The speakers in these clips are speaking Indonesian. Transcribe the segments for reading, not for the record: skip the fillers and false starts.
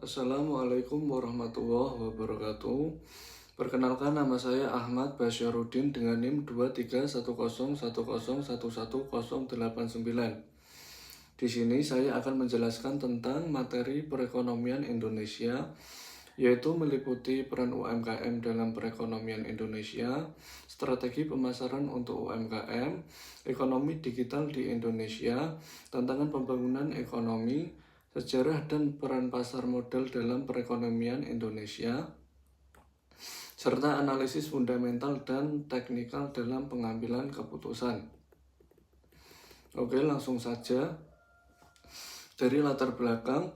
Assalamualaikum warahmatullahi wabarakatuh. Perkenalkan, nama saya Ahmad Basyarudin dengan NIM 23101011189. Di sini saya akan menjelaskan tentang materi perekonomian Indonesia, yaitu meliputi peran UMKM dalam perekonomian Indonesia, strategi pemasaran untuk UMKM, ekonomi digital di Indonesia, tantangan pembangunan ekonomi, sejarah dan peran pasar modal dalam perekonomian Indonesia, serta analisis fundamental dan teknikal dalam pengambilan keputusan. Oke, langsung saja. Dari latar belakang,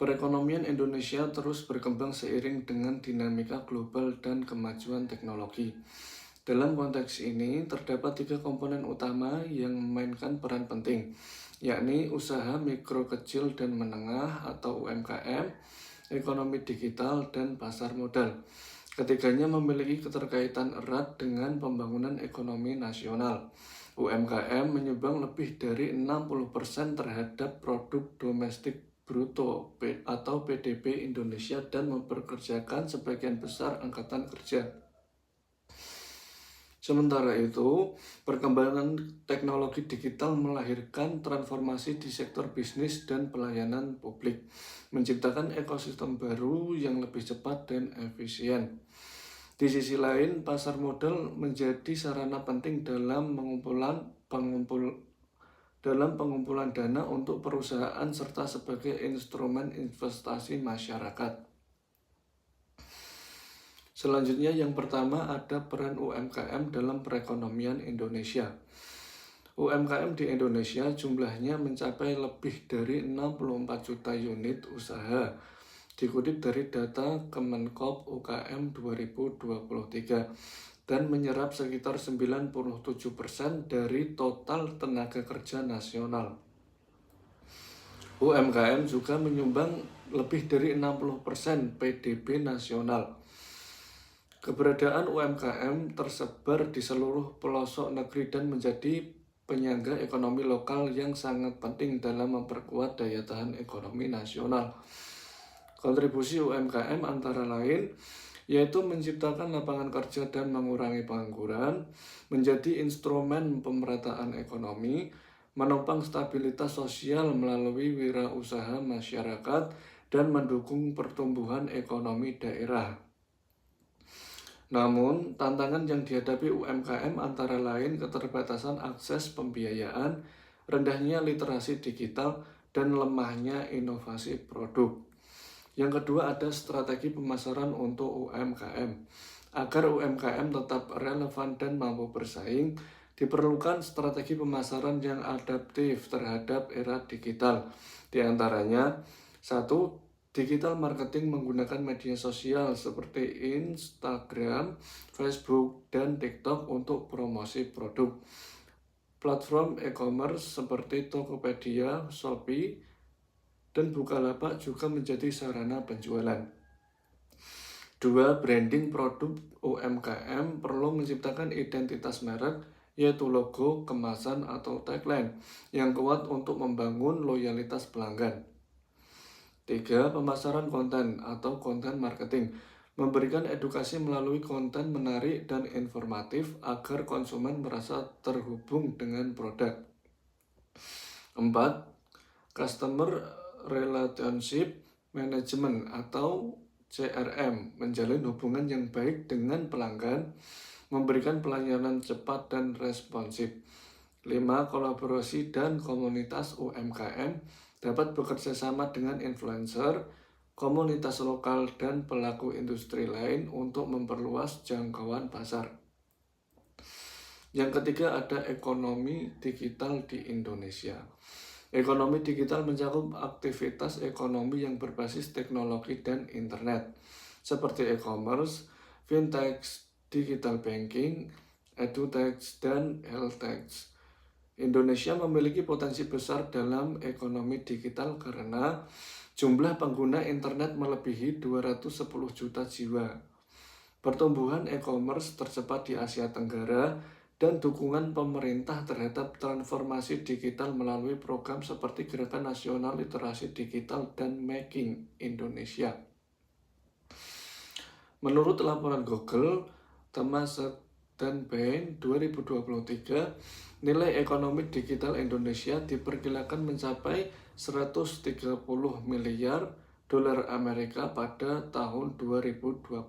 perekonomian Indonesia terus berkembang seiring dengan dinamika global dan kemajuan teknologi. Dalam konteks ini, terdapat 3 komponen utama yang memainkan peran penting, yakni usaha mikro kecil dan menengah atau UMKM, ekonomi digital, dan pasar modal. Ketiganya memiliki keterkaitan erat dengan pembangunan ekonomi nasional. UMKM menyumbang lebih dari 60% terhadap produk domestik bruto atau PDB Indonesia dan mempekerjakan sebagian besar angkatan kerja. Sementara itu, perkembangan teknologi digital melahirkan transformasi di sektor bisnis dan pelayanan publik, menciptakan ekosistem baru yang lebih cepat dan efisien. Di sisi lain, pasar modal menjadi sarana penting dalam pengumpulan dana untuk perusahaan serta sebagai instrumen investasi masyarakat. Selanjutnya, yang pertama ada peran UMKM dalam perekonomian Indonesia. UMKM di Indonesia jumlahnya mencapai lebih dari 64 juta unit usaha, dikutip dari data Kemenkop UKM 2023, dan menyerap sekitar 97% dari total tenaga kerja nasional. UMKM juga menyumbang lebih dari 60% PDB nasional. Keberadaan UMKM tersebar di seluruh pelosok negeri dan menjadi penyangga ekonomi lokal yang sangat penting dalam memperkuat daya tahan ekonomi nasional. Kontribusi UMKM antara lain yaitu menciptakan lapangan kerja dan mengurangi pengangguran, menjadi instrumen pemerataan ekonomi, menopang stabilitas sosial melalui wirausaha masyarakat, dan mendukung pertumbuhan ekonomi daerah. Namun, tantangan yang dihadapi UMKM antara lain keterbatasan akses pembiayaan, rendahnya literasi digital, dan lemahnya inovasi produk. Yang kedua ada strategi pemasaran untuk UMKM. Agar UMKM tetap relevan dan mampu bersaing, diperlukan strategi pemasaran yang adaptif terhadap era digital. Di antaranya, 1. Digital marketing menggunakan media sosial seperti Instagram, Facebook, dan TikTok untuk promosi produk. Platform e-commerce seperti Tokopedia, Shopee, dan Bukalapak juga menjadi sarana penjualan. 2. Branding produk UMKM perlu menciptakan identitas merek, yaitu logo, kemasan, atau tagline yang kuat untuk membangun loyalitas pelanggan. 3. Pemasaran konten atau konten marketing, memberikan edukasi melalui konten menarik dan informatif agar konsumen merasa terhubung dengan produk. 4. Customer Relationship Management atau CRM, menjalin hubungan yang baik dengan pelanggan, memberikan pelayanan cepat dan responsif. 5. Kolaborasi dan komunitas UMKM dapat bekerja sama dengan influencer, komunitas lokal, dan pelaku industri lain untuk memperluas jangkauan pasar. Yang ketiga ada ekonomi digital di Indonesia. Ekonomi digital mencakup aktivitas ekonomi yang berbasis teknologi dan internet, seperti e-commerce, fintech, digital banking, edutech, dan healthtech. Indonesia memiliki potensi besar dalam ekonomi digital karena jumlah pengguna internet melebihi 210 juta jiwa. Pertumbuhan e-commerce tercepat di Asia Tenggara dan dukungan pemerintah terhadap transformasi digital melalui program seperti Gerakan Nasional Literasi Digital dan Making Indonesia. Menurut laporan Google, Temasek dan Bain 2023, nilai ekonomi digital Indonesia diperkirakan mencapai 130 miliar dolar Amerika pada tahun 2025.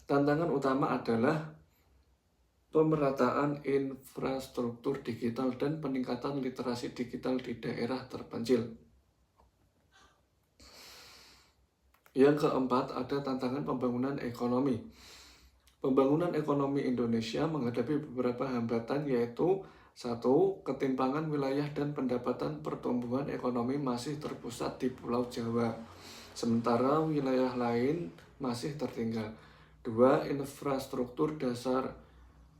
Tantangan utama adalah pemerataan infrastruktur digital dan peningkatan literasi digital di daerah terpencil. Yang keempat, ada tantangan pembangunan ekonomi. Pembangunan ekonomi Indonesia menghadapi beberapa hambatan, yaitu 1. Ketimpangan wilayah dan pendapatan pertumbuhan ekonomi masih terpusat di Pulau Jawa, sementara wilayah lain masih tertinggal. 2. Infrastruktur dasar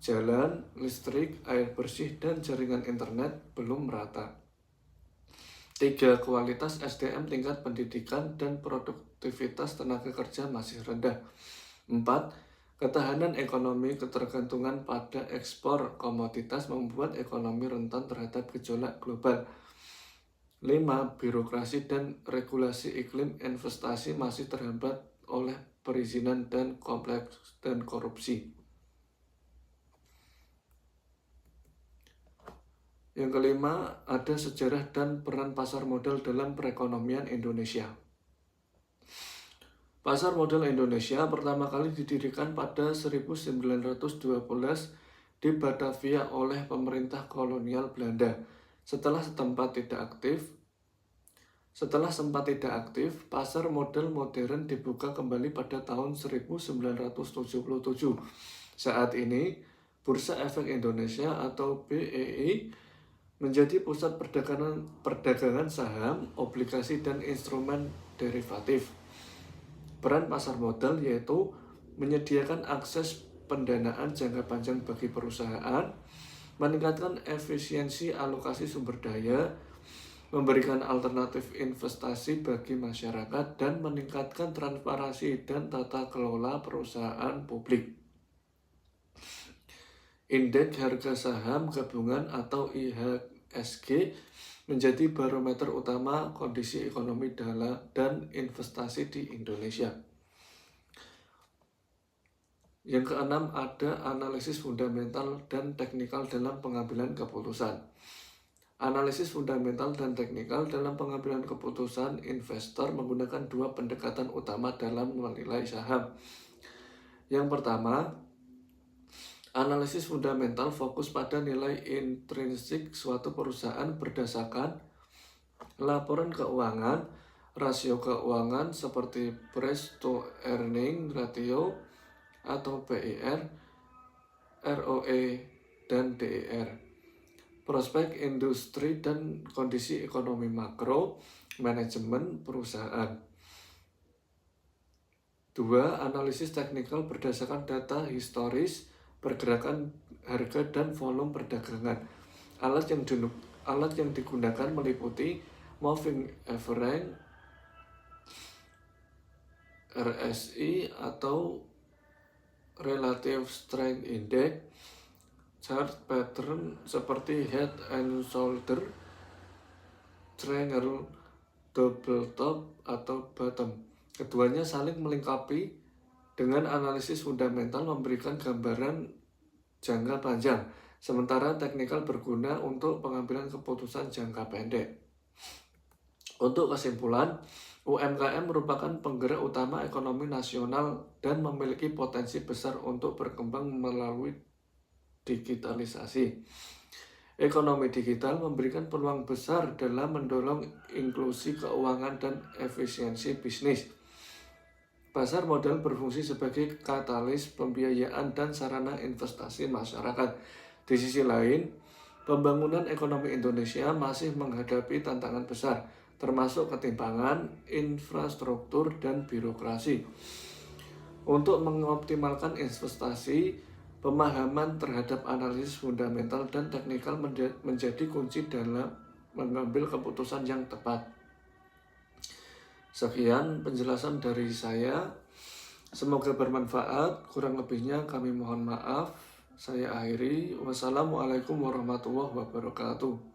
jalan, listrik, air bersih, dan jaringan internet belum merata. 3. Kualitas SDM, tingkat pendidikan, dan produktivitas tenaga kerja masih rendah. 4. Ketahanan ekonomi ketergantungan pada ekspor komoditas membuat ekonomi rentan terhadap gejolak global. 5. Birokrasi dan regulasi iklim investasi masih terhambat oleh perizinan dan kompleks dan korupsi. Yang kelima, ada sejarah dan peran pasar modal dalam perekonomian Indonesia. Pasar modal Indonesia pertama kali didirikan pada 1912 di Batavia oleh pemerintah kolonial Belanda. Setelah sempat tidak aktif, pasar modal modern dibuka kembali pada tahun 1977. Saat ini, Bursa Efek Indonesia atau BEI menjadi pusat perdagangan saham, obligasi, dan instrumen derivatif. Peran pasar modal yaitu menyediakan akses pendanaan jangka panjang bagi perusahaan, meningkatkan efisiensi alokasi sumber daya, memberikan alternatif investasi bagi masyarakat, dan meningkatkan transparansi dan tata kelola perusahaan publik. Indeks harga saham gabungan atau IHSG menjadi barometer utama kondisi ekonomi dan investasi di Indonesia. Yang keenam, ada analisis fundamental dan teknikal dalam pengambilan keputusan. Analisis fundamental dan teknikal dalam pengambilan keputusan investor menggunakan dua pendekatan utama dalam menilai saham. Yang pertama, analisis fundamental fokus pada nilai intrinsik suatu perusahaan berdasarkan laporan keuangan, rasio keuangan seperti price to earning ratio atau PER, ROE, dan DER, prospek industri dan kondisi ekonomi makro, manajemen perusahaan. 2. Analisis teknikal berdasarkan data historis, pergerakan harga, dan volume perdagangan. Alat yang digunakan meliputi moving average, RSI atau relative strength index, chart pattern seperti head and shoulder, triangle, double top, atau bottom. Keduanya saling melengkapi. Dengan analisis fundamental memberikan gambaran jangka panjang, sementara teknikal berguna untuk pengambilan keputusan jangka pendek. Untuk kesimpulan, UMKM merupakan penggerak utama ekonomi nasional dan memiliki potensi besar untuk berkembang melalui digitalisasi. Ekonomi digital memberikan peluang besar dalam mendorong inklusi keuangan dan efisiensi bisnis. Pasar modal berfungsi sebagai katalis pembiayaan dan sarana investasi masyarakat. Di sisi lain, pembangunan ekonomi Indonesia masih menghadapi tantangan besar, termasuk ketimpangan, infrastruktur, dan birokrasi. Untuk mengoptimalkan investasi, pemahaman terhadap analisis fundamental dan teknikal menjadi kunci dalam mengambil keputusan yang tepat. Sekian penjelasan dari saya. Semoga bermanfaat. Kurang lebihnya kami mohon maaf. Saya akhiri. Wassalamualaikum warahmatullahi wabarakatuh.